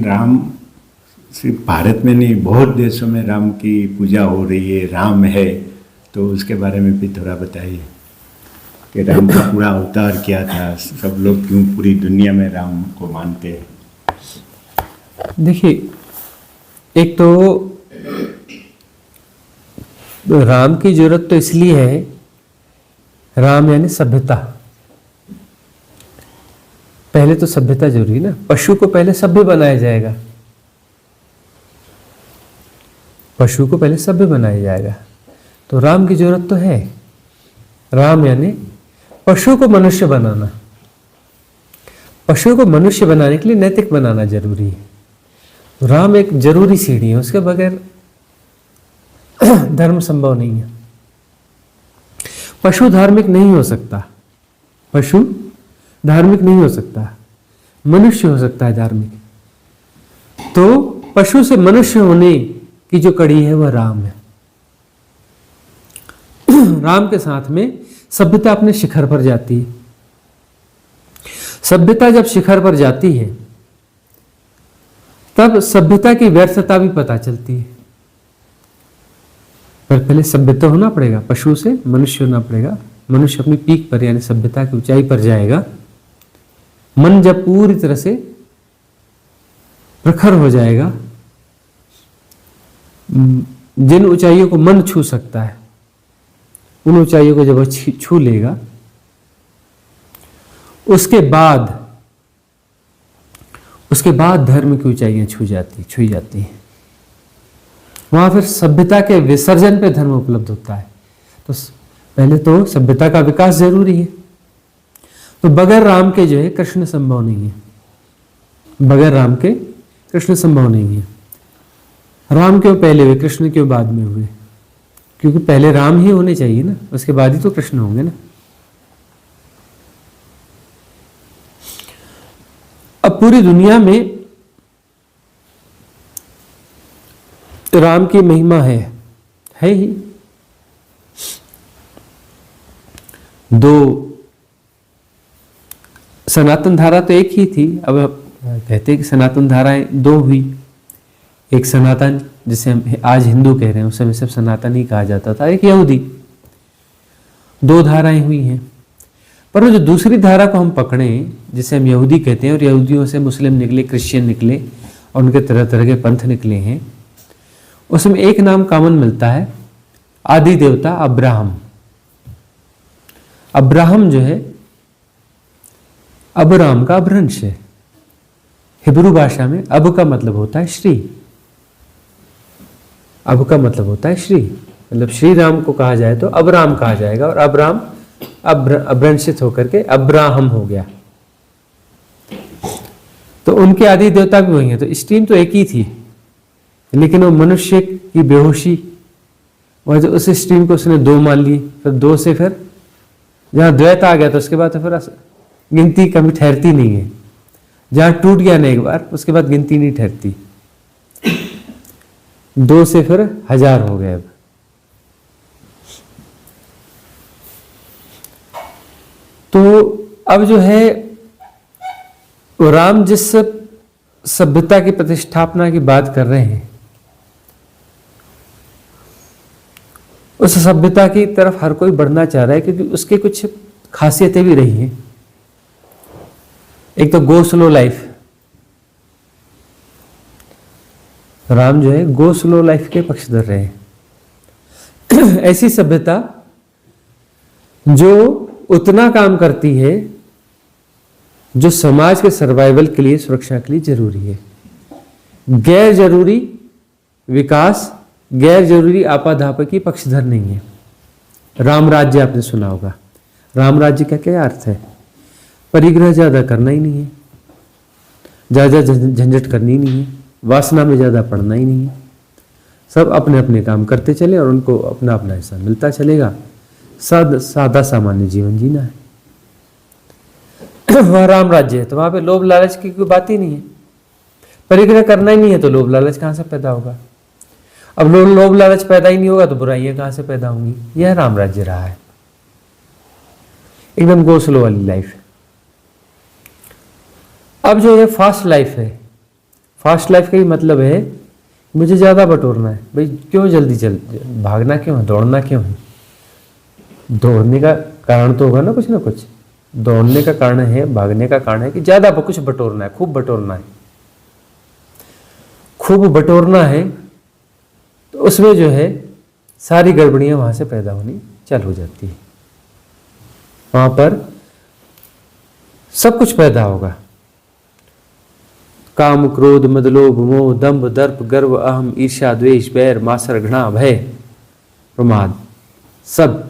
राम सिर्फ भारत में नहीं, बहुत देशों में राम की पूजा हो रही है, राम है। तो उसके बारे में भी थोड़ा बताइए कि राम का पूरा अवतार क्या था, सब लोग क्यों पूरी दुनिया में राम को मानते हैं। देखिए, एक तो राम की जरूरत तो इसलिए है, राम यानी सभ्यता। पहले तो सभ्यता जरूरी है ना, पशु को पहले सभ्य बनाया जाएगा, पशु को पहले सभ्य बनाया जाएगा। तो राम की जरूरत तो है। राम यानी पशु को मनुष्य बनाना। पशु को मनुष्य बनाने के लिए नैतिक बनाना जरूरी है। तो राम एक जरूरी सीढ़ी है, उसके बगैर धर्म संभव नहीं है। पशु धार्मिक नहीं हो सकता, पशु धार्मिक नहीं हो सकता, मनुष्य हो सकता है धार्मिक। तो पशु से मनुष्य होने की जो कड़ी है वह राम है। राम के साथ में सभ्यता अपने शिखर पर जाती है। सभ्यता जब शिखर पर जाती है तब सभ्यता की व्यर्थता भी पता चलती है। पर पहले सभ्यता होना पड़ेगा, पशु से मनुष्य होना पड़ेगा। मनुष्य अपनी पीक पर यानी सभ्यता की ऊंचाई पर जाएगा। मन जब पूरी तरह से प्रखर हो जाएगा, जिन ऊंचाइयों को मन छू सकता है उन ऊंचाइयों को जब वह छू लेगा, उसके बाद धर्म की ऊंचाइयां छुई जाती हैं। वहां फिर सभ्यता के विसर्जन पे धर्म उपलब्ध होता है। तो पहले तो सभ्यता का विकास जरूरी है। तो बगैर राम के जो है कृष्ण संभव नहीं है। बगैर राम के कृष्ण संभव नहीं है। राम क्यों पहले हुए, कृष्ण क्यों बाद में हुए? क्योंकि पहले राम ही होने चाहिए ना, उसके बाद ही तो कृष्ण होंगे ना। अब पूरी दुनिया में राम की महिमा है ही। दो सनातन धारा तो एक ही थी, अब कहते हैं कि सनातन धाराएं दो हुई। एक सनातन जिसे हम आज हिंदू कह रहे हैं, उस समय सिर्फ सनातन ही कहा जाता था। एक यहूदी। दो धाराएं हुई हैं। पर जो दूसरी धारा को हम पकड़ें, जिसे हम यहूदी कहते हैं, और यहूदियों से मुस्लिम निकले, क्रिश्चियन निकले और उनके तरह तरह के पंथ निकले हैं, उसमें एक नाम कॉमन मिलता है, आदि देवता अब्राहम। अब्राहम जो है अबराम का अपभ्रंश है। हिब्रू भाषा में अब का मतलब होता है श्री। अब का मतलब होता है श्री, मतलब श्री राम को कहा जाए तो अबराम कहा जाएगा, और अबराम अपभ्रंशित होकर के अब्राहम हो गया। तो उनके आदि देवता भी वही हैं। तो स्ट्रीम तो एक ही थी, लेकिन वो मनुष्य की बेहोशी और जो उस स्ट्रीम को उसने दो मान ली, फिर दो से फिर जहां द्वैत आ गया तो उसके बाद तो फिर गिनती कभी ठहरती नहीं है। जहां टूट गया ना एक बार, उसके बाद गिनती नहीं ठहरती। दो से फिर हजार हो गए। तो अब जो है राम जिस सभ्यता की प्रतिष्ठापना की बात कर रहे हैं, उस सभ्यता की तरफ हर कोई बढ़ना चाह रहा है, क्योंकि उसके कुछ खासियतें भी रही हैं। एक तो गो स्लो लाइफ। राम जो है गो स्लो लाइफ के पक्षधर रहे हैं। ऐसी सभ्यता जो उतना काम करती है जो समाज के सर्वाइवल के लिए, सुरक्षा के लिए जरूरी है। गैर जरूरी विकास, गैर जरूरी आपाधापी पक्षधर नहीं है। राम राज्य आपने सुना होगा। राम राज्य का क्या अर्थ है? परिग्रह ज्यादा करना ही नहीं है, ज्यादा झंझट करनी नहीं है, वासना में ज्यादा पड़ना ही नहीं है। सब अपने अपने काम करते चले और उनको अपना अपना हिस्सा मिलता चलेगा। सादा सामान्य जीवन जीना है। वह राम राज्य है। तो वहां पे लोभ लालच की कोई बात ही नहीं है। परिग्रह करना ही नहीं है तो लोभ लालच कहां से पैदा होगा? अब लोभ लालच पैदा ही नहीं होगा तो बुराइयां कहां से पैदा होंगी? यह राम राज्य रहा है, एकदम गो स्लो वाली लाइफ। अब जो ये फास्ट लाइफ है, फास्ट लाइफ का ही मतलब है मुझे ज़्यादा बटोरना है। भाई क्यों जल्दी चल भागना क्यों है, दौड़ना क्यों है? दौड़ने का कारण तो होगा ना कुछ। दौड़ने का कारण है, भागने का कारण है कि ज़्यादा कुछ बटोरना है, खूब बटोरना है। खूब बटोरना है तो उसमें जो है सारी गड़बड़ियाँ वहाँ से पैदा होनी चालू हो जाती है। वहाँ पर सब कुछ पैदा होगा। काम, क्रोध, मद, लोभ, मोह, दंभ, दर्प, गर्व, अहम, ईर्ष्या, द्वेष, बैर, मासर, घृणा, भय, प्रमाद, सब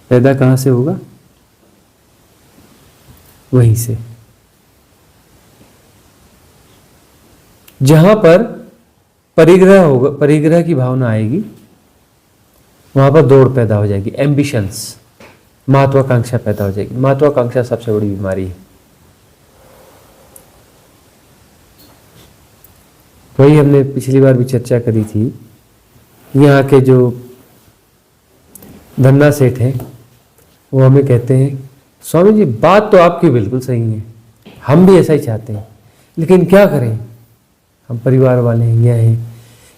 पैदा कहाँ से होगा? वहीं से। जहां पर परिग्रह होगा, परिग्रह की भावना आएगी, वहां पर दौड़ पैदा हो जाएगी, एम्बिशंस, महत्वाकांक्षा पैदा हो जाएगी। महत्वाकांक्षा सबसे बड़ी बीमारी है। वही हमने पिछली बार भी चर्चा करी थी। यहाँ के जो धन्ना सेठ हैं वो हमें कहते हैं, स्वामी जी बात तो आपकी बिल्कुल सही है, हम भी ऐसा ही चाहते हैं, लेकिन क्या करें, हम परिवार वाले हैं, यह है,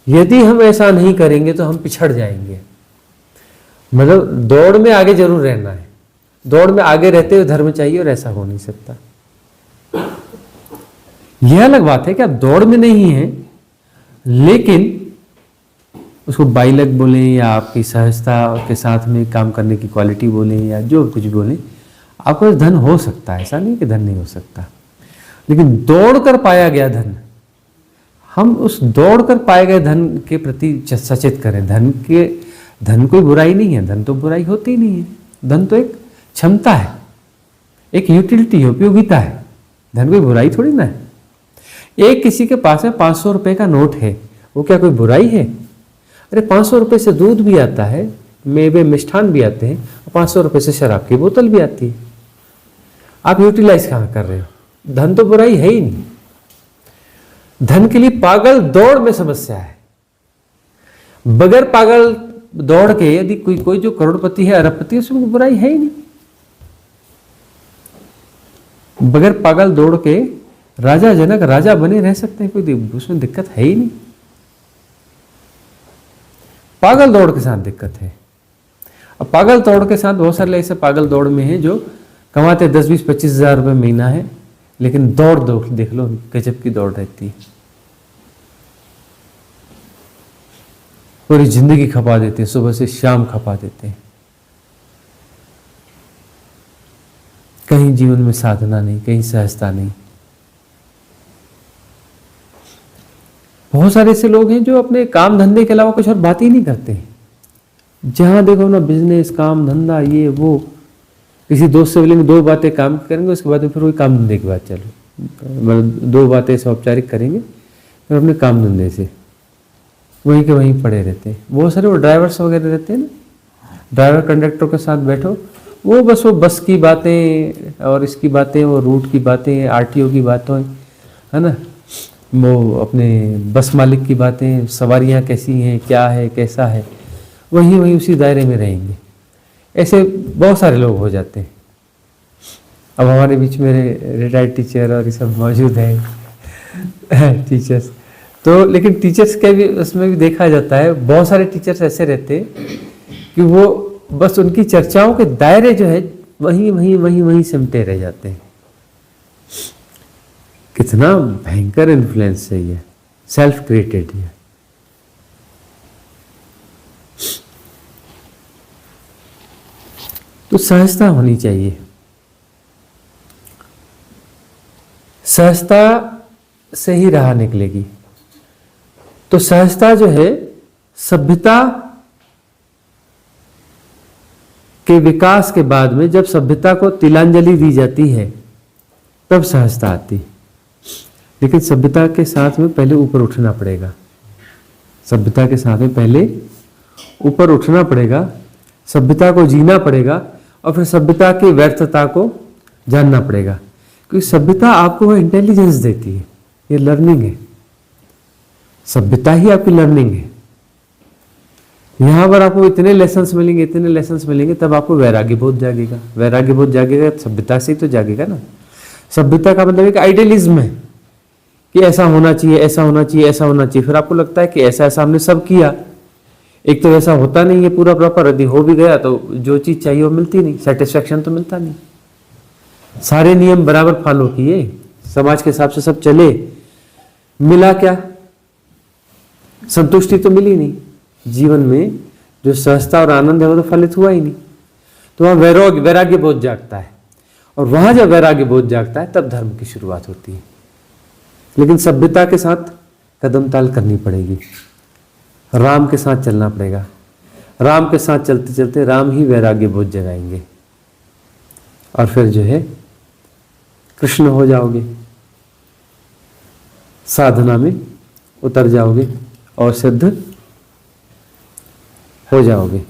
यदि हम ऐसा नहीं करेंगे तो हम पिछड़ जाएंगे। मतलब दौड़ में आगे जरूर रहना है, दौड़ में आगे रहते हुए धर्म चाहिए, और ऐसा हो नहीं सकता। यह अलग बात है कि आप दौड़ में नहीं है, लेकिन उसको बाइलक बोलें या आपकी सहजता के साथ में काम करने की क्वालिटी बोलें या जो कुछ भी बोलें, आपको धन हो सकता है, ऐसा नहीं कि धन नहीं हो सकता। लेकिन दौड़ कर पाया गया धन, हम उस दौड़ कर पाए गए धन के प्रति सचेत करें। धन कोई बुराई नहीं है, धन तो बुराई होती ही नहीं है। धन तो एक क्षमता है, एक यूटिलिटी है, उपयोगिता है। धन कोई बुराई थोड़ी ना है। एक किसी के पास में 500 रुपए का नोट है, वो क्या कोई बुराई है? अरे 500 रुपए से दूध भी आता है, मेवे मिष्ठान भी आते हैं, 500 रुपए से शराब की बोतल भी आती है। आप यूटिलाइज कहाँ कर रहे हो? धन तो बुराई है ही नहीं। धन के लिए पागल दौड़ में समस्या है। बगैर पागल दौड़ के यदि कोई जो करोड़पति है, अरबपति है, उसमें बुराई है ही नहीं। बगैर पागल दौड़ के राजा जनक राजा बने रह सकते हैं, कोई उसमें दिक्कत है ही नहीं। पागल दौड़ के साथ दिक्कत है। अब पागल दौड़ के साथ बहुत सारे ऐसे पागल दौड़ में हैं जो कमाते 10, 20, 25 हजार रुपये महीना है, लेकिन दौड़ देख लो, गजब की दौड़ रहती है। पूरी जिंदगी खपा देते हैं, सुबह से शाम खपा देते हैं। कहीं जीवन में साधना नहीं, कहीं सहजता नहीं। बहुत सारे ऐसे लोग हैं जो अपने काम धंधे के अलावा कुछ और बात ही नहीं करते। जहां देखो ना बिजनेस, काम धंधा, ये वो। किसी दोस्त से बोलेंगे 2 बातें काम करेंगे, उसके बाद फिर वही काम धंधे की बात चालू। मतलब 2 बातें से औपचारिक करेंगे, फिर अपने काम धंधे से वहीं के वहीं पड़े रहते हैं। बहुत सारे वो ड्राइवर्स वगैरह रहते हैं ना, ड्राइवर कंडक्टर के साथ बैठो, वो बस की बातें और इसकी बातें, वो रूट की बातें, आरटीओ की बातें, है ना, वो अपने बस मालिक की बातें, सवारियां कैसी हैं, क्या है, कैसा है, वहीं उसी दायरे में रहेंगे। ऐसे बहुत सारे लोग हो जाते हैं। अब हमारे बीच में रिटायर्ड टीचर और ये सब मौजूद हैं टीचर्स, तो लेकिन टीचर्स के भी उसमें भी देखा जाता है, बहुत सारे टीचर्स ऐसे रहते हैं कि वो बस उनकी चर्चाओं के दायरे जो है वहीं सिमटे रह जाते हैं। कितना भयंकर इन्फ्लुएंस है ये, सेल्फ क्रिएटेड है। तो सहजता होनी चाहिए। सहजता से ही राह निकलेगी। तो सहजता जो है, सभ्यता के विकास के बाद में जब सभ्यता को तिलांजलि दी जाती है तब सहजता आती। लेकिन सभ्यता के साथ में पहले ऊपर उठना पड़ेगा। सभ्यता के साथ में पहले ऊपर उठना पड़ेगा, सभ्यता को जीना पड़ेगा, और फिर सभ्यता की व्यर्थता को जानना पड़ेगा। क्योंकि सभ्यता आपको वह इंटेलिजेंस देती है, ये लर्निंग है। सभ्यता ही आपकी लर्निंग है। यहां पर आपको इतने लेसन्स मिलेंगे, तब आपको वैराग्य बोध जागेगा। वैराग्य बोध जागेगा, सभ्यता से ही तो जागेगा ना। सभ्यता का मतलब एक आइडियलिज्म है कि ऐसा होना चाहिए, ऐसा होना चाहिए, ऐसा होना चाहिए, फिर आपको लगता है कि ऐसा ऐसा हमने सब किया, एक तो ऐसा होता नहीं है पूरा प्रॉपर, यदि हो भी गया तो जो चीज चाहिए वो मिलती नहीं, सेटिस्फेक्शन तो मिलता नहीं। सारे नियम बराबर फॉलो किए, समाज के हिसाब से सब चले, मिला क्या? संतुष्टि तो मिली नहीं। जीवन में जो सहजता और आनंद है वो तो फलित हुआ ही नहीं। तो वहां वैराग्य बोध जागता है, और वहां जब वैराग्य बोध जागता है तब धर्म की शुरुआत होती है। लेकिन सभ्यता के साथ कदम ताल करनी पड़ेगी, राम के साथ चलना पड़ेगा। राम के साथ चलते चलते राम ही वैराग्य बोध जगाएंगे, और फिर जो है कृष्ण हो जाओगे, साधना में उतर जाओगे और सिद्ध हो जाओगे।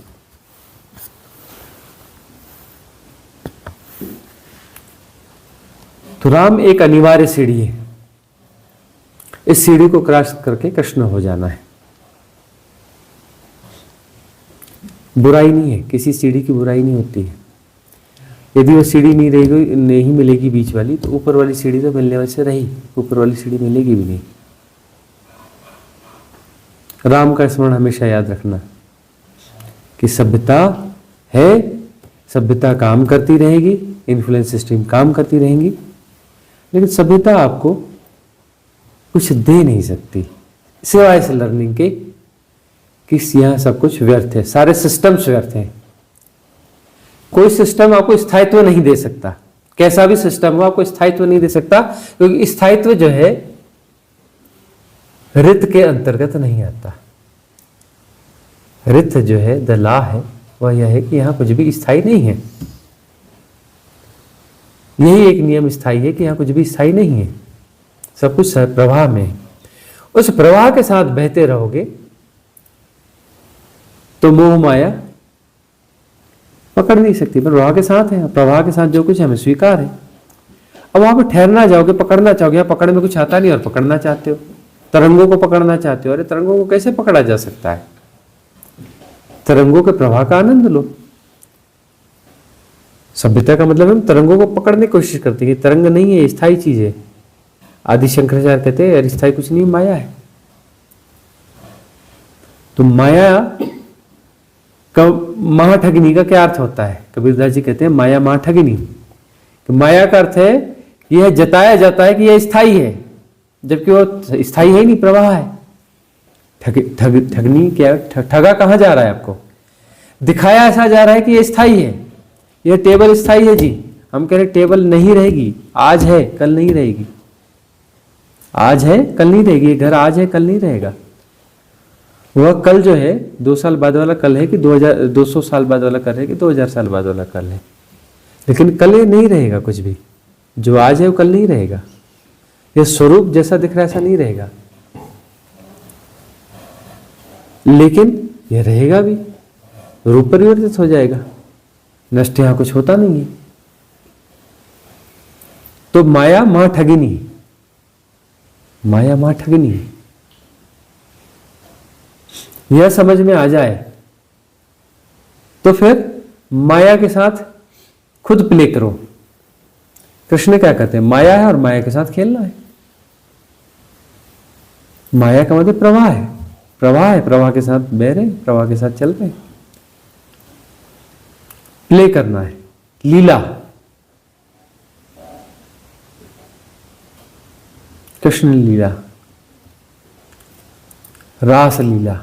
तो राम एक अनिवार्य सीढ़ी है, इस सीढ़ी को क्रॉस करके कृष्ण हो जाना है। बुराई नहीं है, किसी सीढ़ी की बुराई नहीं होती है। यदि वो सीढ़ी नहीं मिलेगी बीच वाली, तो ऊपर वाली सीढ़ी तो मिलने वाली से रही, ऊपर वाली सीढ़ी मिलेगी भी नहीं। राम का स्मरण हमेशा याद रखना कि सभ्यता है, सभ्यता काम करती रहेगी, इन्फ्लुएंस सिस्टम काम करती रहेंगी, लेकिन सभ्यता आपको कुछ दे नहीं सकती सिवाय इस लर्निंग के कि यहाँ सब कुछ व्यर्थ है, सारे सिस्टम्स व्यर्थ हैं। कोई सिस्टम आपको स्थायित्व नहीं दे सकता, कैसा भी सिस्टम हो आपको स्थायित्व नहीं दे सकता, क्योंकि स्थायित्व जो है रित के अंतर्गत नहीं आता। रित जो है, द लॉ है, वह यह है कि यहां कुछ भी स्थायी नहीं है। यही एक नियम स्थायी है कि यहां कुछ भी स्थायी नहीं है, सब कुछ प्रवाह में है। उस प्रवाह के साथ बहते रहोगे तो मोह माया पकड़ नहीं सकती। प्रवाह के साथ है, प्रवाह के साथ जो कुछ हमें स्वीकार है। अब वहां पर ठहरना चाहोगे, पकड़ना चाहोगे, यहाँ पकड़ में कुछ आता नहीं और पकड़ना चाहते हो, तरंगों को पकड़ना चाहते हो। अरे तरंगों को कैसे पकड़ा जा सकता है? तरंगों के प्रवाह का आनंद लो। सभ्यता का मतलब हम तरंगों को पकड़ने की कोशिश करते हैं, तरंग नहीं है, स्थायी चीज है। आदि शंकराचार्य कहते हैं स्थायी कुछ नहीं, माया है। तो माया का महाठगिनी का क्या अर्थ होता है? कबीरदास जी कहते हैं माया महाठगिनी। तो माया का अर्थ है यह जताया जाता है कि यह स्थायी है, जबकि वो स्थायी है नहीं, प्रवाह है। ठगनी क्या? ठगा कहाँ जा रहा है? आपको दिखाया ऐसा जा रहा है कि ये स्थायी है, ये टेबल स्थायी है जी। हम कह रहे टेबल नहीं रहेगी, आज है कल नहीं रहेगी, आज है कल नहीं रहेगी। ये घर आज है कल नहीं रहेगा। वह कल जो है 2 साल बाद वाला कल है कि 200 साल बाद वाला कल है कि 2000 साल बाद वाला कल है, लेकिन कल ये नहीं रहेगा। कुछ भी जो आज है वो कल नहीं रहेगा। यह स्वरूप जैसा दिख रहा है ऐसा नहीं रहेगा, लेकिन यह रहेगा भी, रूप परिवर्तित हो जाएगा। नष्ट यहां कुछ होता नहीं है। तो माया मां ठगिनी, माया मां ठगिनी, यह समझ में आ जाए तो फिर माया के साथ खुद प्ले करो। कृष्ण क्या कहते हैं? माया है और माया के साथ खेलना है। माया का मतलब प्रवाह है, प्रवाह है, प्रवाह के साथ बह रहे, प्रवाह के साथ चल रहे, प्ले करना है। लीला, कृष्ण लीला, रास लीला।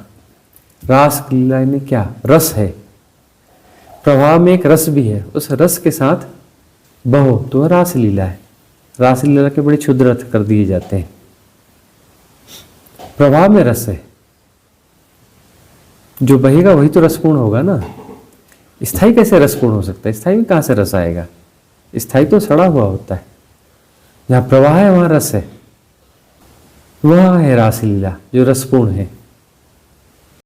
रास लीला में क्या रस है? प्रवाह में एक रस भी है, उस रस के साथ बहो तो रास लीला है। रास लीला के बड़े क्षुद्र अर्थ कर दिए जाते हैं। प्रवाह में रस है, जो बहेगा वही तो रसपूर्ण होगा ना। स्थायी कैसे रसपूर्ण हो सकता है? स्थायी में कहां से रस आएगा? स्थायी तो सड़ा हुआ होता है। जहां प्रवाह है वहां रस है, वह है रास लीला जो रसपूर्ण है।